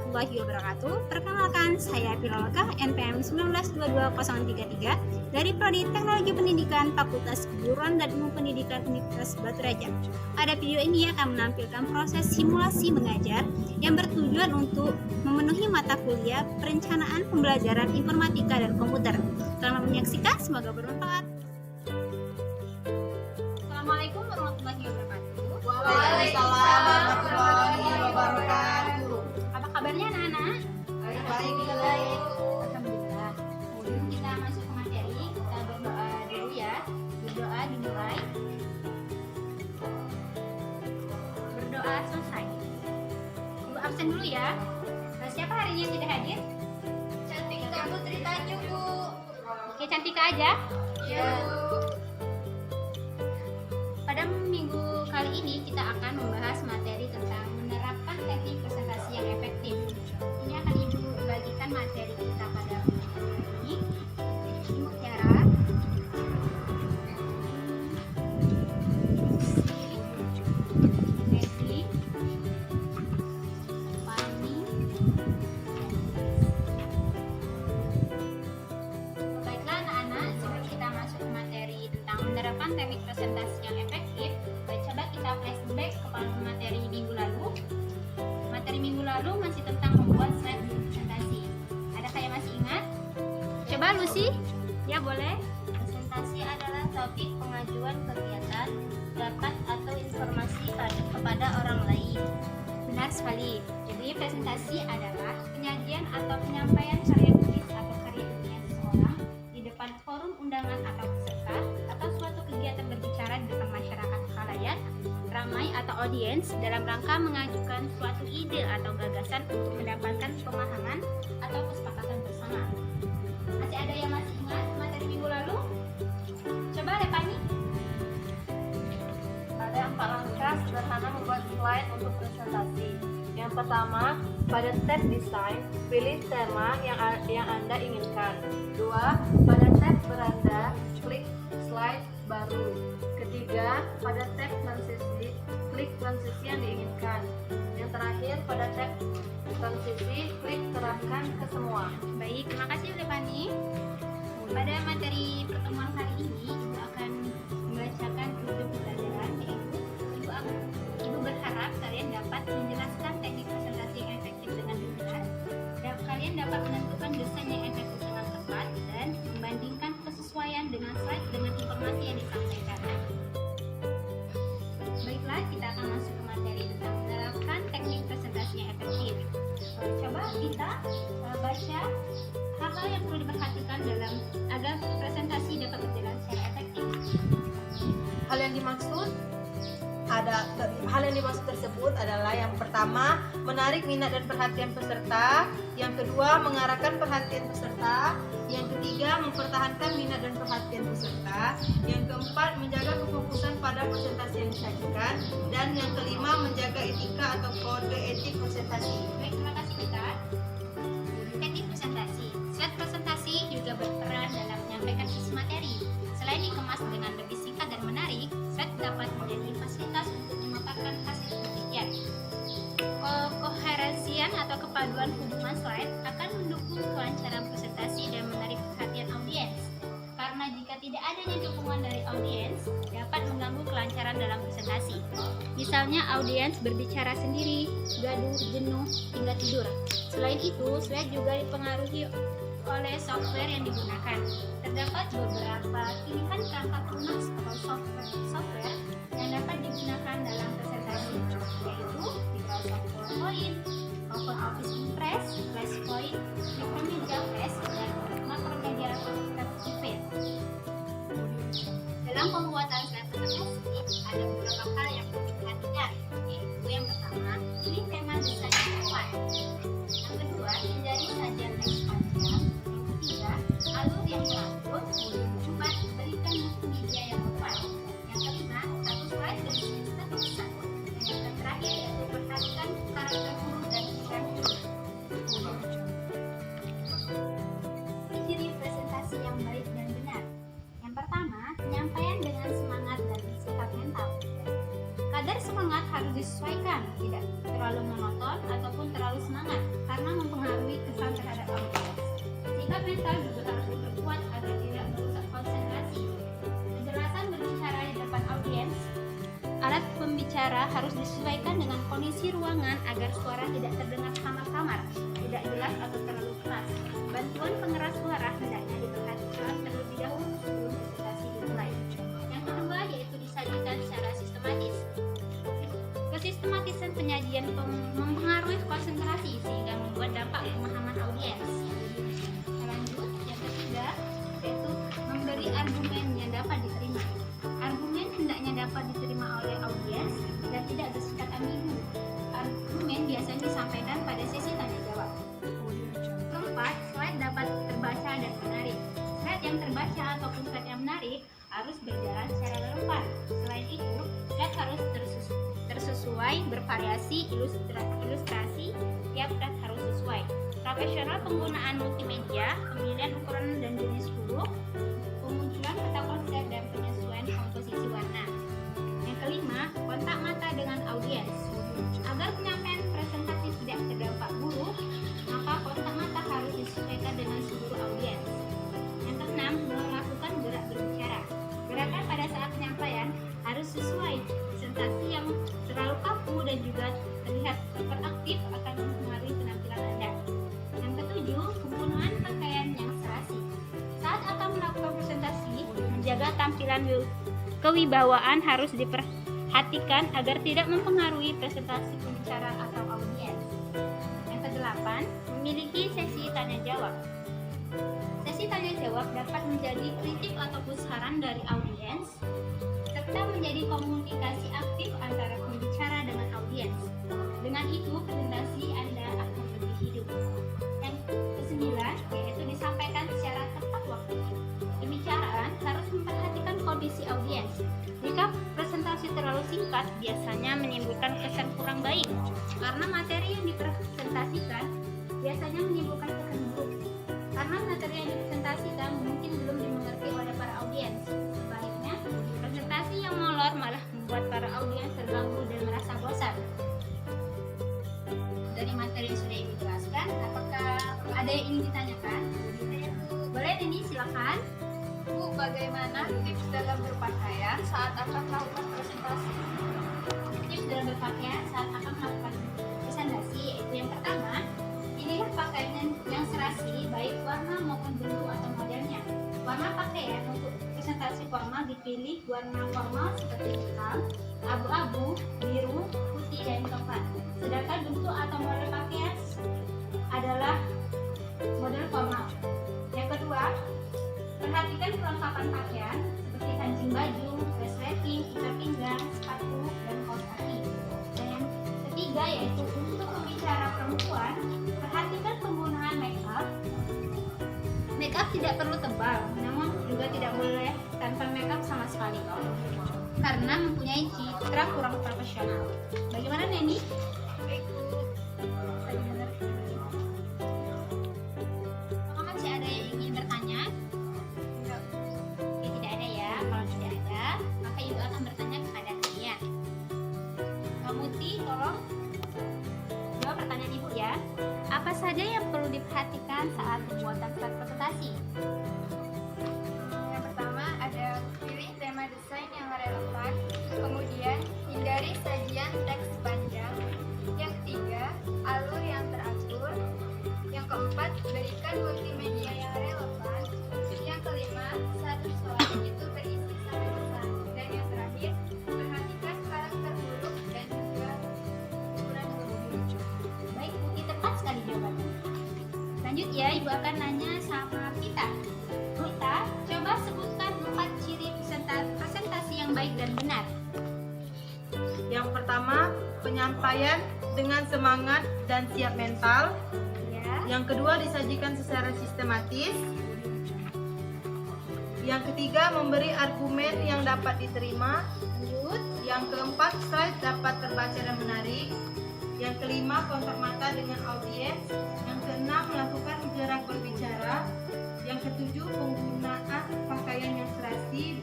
warahmatullahi wabarakatuh. Perkenalkan, saya Filologa NPM 1922033 dari Prodi Teknologi Pendidikan Fakultas Keguruan dan Ilmu Pendidikan Universitas Batu Raja. Pada video ini akan menampilkan proses simulasi mengajar yang bertujuan untuk memenuhi mata kuliah perencanaan pembelajaran informatika dan komputer. Selamat menyaksikan, semoga bermanfaat. Assalamualaikum warahmatullahi wabarakatuh. Waalaikumsalam warahmatullahi wabarakatuh. Apa kabarnya anak-anak? Baik. Alhamdulillah. Sebelum kita masuk ke materi, kita berdoa dulu ya. Berdoa dimulai. Berdoa selesai. Ibu absen dulu ya. Siapa hari ini yang tidak hadir? Cantika Putri Tanjung, Bu. Oke, Cantika aja. Iya. Pada minggu kali ini kita akan membahas materi tentang menerapkan teknik presentasi yang efektif. Ini akan Ibu bagikan materi kita pada minggu ini. Ini Mutiara, Messi, Fani. Baiklah anak-anak, sebelum kita masuk ke materi tentang menerapkan teknik presentasi yang efektif, coba kita flashback kepada materi minggu lalu. Materi minggu lalu masih tentang membuat slide presentasi. Adakah yang masih ingat? Coba Lucy, ya boleh. Presentasi adalah topik pengajuan kegiatan, dapat atau informasi kepada orang lain. Benar sekali. Jadi presentasi adalah penyajian atau penyampaian karya tulis atau karya ilmiah seseorang di depan forum undangan atau peserta atau suatu kegiatan berbicara di depan masyarakat khalayak ramai atau audiens dalam rangka mengajukan suatu ide atau gagasan untuk mendapatkan pemahaman atau kesepakatan bersama. Masih ada yang masih ingat materi minggu lalu? Coba Lepani. Ada 4 langkah sederhana membuat slide untuk presentasi. Yang pertama, pada tab desain, pilih tema yang Anda inginkan. 2. Pada tab beranda, klik slide baru. Ketiga, pada tab transisi, klik transisi yang diinginkan. Yang terakhir, pada tab transisi, klik terapkan ke semua. Baik, terima kasih Lepani. Pada materi pertemuan kali ini, Ibu akan membacakan tujuh pembelajaran, yaitu Ibu berharap kalian dapat menjelaskan teknik presentasi yang efektif dengan benar, dan kalian dapat menentukan desain yang efektif dengan tepat, dan membandingkan kesesuaian dengan slide dengan informasi yang disampaikan. Baiklah, kita akan masuk ke materi tentang menerapkan teknik presentasi yang efektif. Coba kita baca hal-hal yang perlu diperhatikan dalam agar presentasi dapat berjalan secara efektif. Hal yang dimaksud tersebut adalah yang pertama, menarik minat dan perhatian peserta, yang kedua, mengarahkan perhatian peserta, yang ketiga, mempertahankan minat dan perhatian peserta, yang keempat, menjaga kefokusan pada presentasi yang disajikan, dan yang kelima, menjaga etika atau kode etik presentasi. Baik, terima kasih Mika. Teknik presentasi. Slide presentasi juga berperan dalam menyampaikan isi materi. Selain dikemas dengan lebih singkat dan menarik, slide dapat menjadi fasilitas untuk memaparkan hasil penelitian. Koherensian atau kepaduan hubungan slide akan mendukung kelancaran presentasi dan menarik perhatian audiens. Karena jika tidak adanya dukungan dari audiens, dapat mengganggu kelancaran dalam presentasi. Misalnya audiens berbicara sendiri, gaduh, jenuh, hingga tidur. Selain itu, slide juga dipengaruhi oleh software yang digunakan. Terdapat beberapa pilihan perangkat lunak atau software yang dapat digunakan dalam presentasi, yaitu Microsoft PowerPoint, OpenOffice Impress, FlashPoint, Micromedia Flash, dan Macromedia Event. Dalam pembuatan slide presentasi, ada beberapa hal yang perlu diperhatikan, yaitu yang pertama, pilih tema desain yang tepat. Yang kedua, hindari sajian teks panjang. Yang ketiga, alur yang teratur. Keempat, berikan multimedia yang tepat. Yang kelima, satu slide berisi satu pesan. Dan yang terakhir, yaitu perhatikan karakter huruf dan ukuran huruf. Ciri presentasi yang baik dan benar. Yang pertama, penyampaian dengan semangat dan sikap mental. Kadar semangat harus disesuaikan, tidak terlalu monoton ataupun terlalu semangat, karena mental juga harus diperkuat agar tidak merusak konsentrasi. Penjelasan berbicara di depan audiens. Alat pembicara harus disesuaikan dengan kondisi ruangan agar suara tidak terdengar samar-samar, tidak jelas atau terlalu keras. Bantuan pengeras suara hendaknya diperhatikan terlebih dahulu sebelum presentasi dimulai. Yang kedua yaitu disajikan secara sistematis. Kesistematisan penyajian mempengaruhi konsentrasi sehingga membuat dampak pemahaman audiens. Lanjut, yang ketiga yaitu memberi argumen yang dapat diterima. Argumen hendaknya dapat diterima oleh audiens dan tidak bersifat ambigu. Argumen biasanya disampaikan pada sesi tanya jawab. Keempat, slide dapat terbaca dan menarik. Slide yang terbaca ataupun slide yang menarik harus berjalan secara relevan. Selain itu, slide harus tersesuai, bervariasi, ilustrasi, tiap slide harus sesuai. Profesional penggunaan multimedia, pemilihan ukuran dan jenis huruf, pemunculan peta konsep dan penyesuaian komposisi warna. Yang kelima, kontak mata dengan audiens. Agar penyampaian presentasi tidak terdampak buruk, maka kontak mata harus disesuaikan dengan seluruh audiens. Yang keenam, melakukan gerak berbicara. Gerakan pada saat penyampaian harus sesuai. Presentasi yang terlalu kaku dan juga terlihat hiperaktif akan mempengaruhi penampilan Anda. Yang ketujuh, penggunaan pakaian yang serasi. Saat akan melakukan presentasi, menjaga tampilan kewibawaan harus diperhatikan agar tidak mempengaruhi presentasi pembicara atau audiens. Yang kedelapan, memiliki sesi tanya jawab. Sesi tanya jawab dapat menjadi kritik ataupun saran dari audiens serta menjadi komunikasi aktif antara pembicara dengan audiens. Dengan itu, presentasi Anda akan lebih hidup. Yang kesembilan, yaitu disampaikan secara tepat waktu. Pembicaraan harus memperhatikan kondisi audiens. Jika presentasi terlalu singkat, biasanya menimbulkan kesan kurang baik karena materi yang dipresentasikan biasanya menimbulkan kesan buruk. Karena materi yang dipresentasikan mungkin belum dimengerti oleh para audiens. Sebaliknya, presentasi yang molor malah membuat para audiens terganggu dan merasa bosan. Dari materi yang sudah Ibu jelaskan, apakah ada yang ingin ditanyakan? Boleh, Nini, silakan. Bu, bagaimana tips dalam berpakaian saat akan melakukan presentasi? Tips dalam berpakaian saat akan melakukan presentasi yaitu yang pertama, pilihlah pakaian yang serasi baik warna maupun bentuk atau modelnya. Warna pakaian untuk presentasi formal dipilih warna formal seperti hitam, abu-abu, biru, putih, dan coklat. Sedangkan bentuk atau model pakaian adalah model formal. Yang kedua, perhatikan kelengkapan pakaian seperti kancing baju, resleting, ikat pinggang, sepatu, dan kaos kaki. Dan yang ketiga yaitu untuk pembicara perempuan, perhatikan penggunaan make up. Make up tidak perlu tebal, namun juga tidak boleh tanpa make up sama sekali karena mempunyai citra kurang profesional. Bagaimana, Neni? Apakah masih ada yang ingin bertanya? Oke, tidak ada ya. Kalau tidak ada, maka Ibu akan bertanya kepada kalian. Kamuti, tolong jawab pertanyaan Ibu ya. Apa saja yang perlu diperhatikan saat pembuatan slide presentasi? Yang pertama ada pilih tema desain yang relevan, kemudian hindari sajian teks panjang. Yang ketiga, alur yang teratur. Yang keempat, berikan multimedia yang relevan. Yang kelima, satu slide itu berisi sampai pesan. Dan yang terakhir, perhatikan karakter huruf dan juga ukuran huruf. Baik, Putih, tepat sekali jawabannya. Lanjut ya, Ibu akan nanya sama Pita. Pita, coba sebutkan 4 ciri presentasi yang baik dan benar. Yang pertama, penyampaian dengan semangat dan siap mental. Ya. Yang kedua, disajikan secara sistematis. Yang ketiga, memberi argumen yang dapat diterima. Lanjut. Yang keempat, slide dapat terbaca dan menarik. Yang kelima, kontak mata dengan audiens. Yang keenam, melakukan gerak berbicara. Yang ketujuh, penggunaan pakaian yang serasi.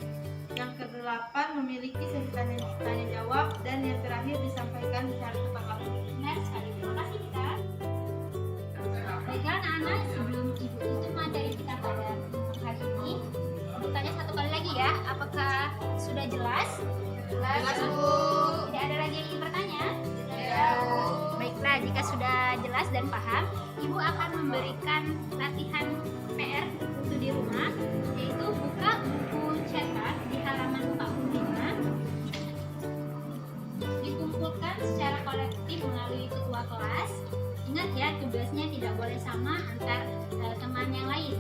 Yang kedelapan, memiliki sesi tanya jawab. Dan yang terakhir, disampaikan secara tepat waktu. Benar sekali. Terima kasih, Pita. Baiklah anak-anak, sebelum Ibu tutup materi kita Tidak ada lagi yang ingin bertanya? Ya, Bu. Baiklah, jika sudah jelas dan paham, Ibu akan memberikan latihan PR untuk di rumah, yaitu buka buku cetak di halaman 45, dikumpulkan secara kolektif melalui ketua kelas. Ingat ya, tugasnya tidak boleh sama antar teman yang lain.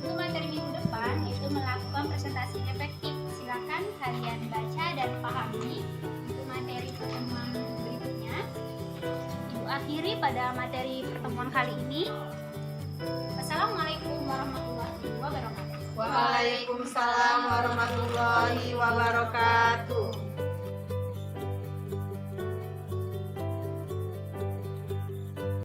Untuk materi minggu depan, yaitu melakukan presentasi efektif. Silakan kalian baca dan pahami untuk materi pertemuan berikutnya. Ibu akhiri pada materi pertemuan kali ini. Wassalamualaikum warahmatullahi wabarakatuh. Waalaikumsalam warahmatullahi wabarakatuh.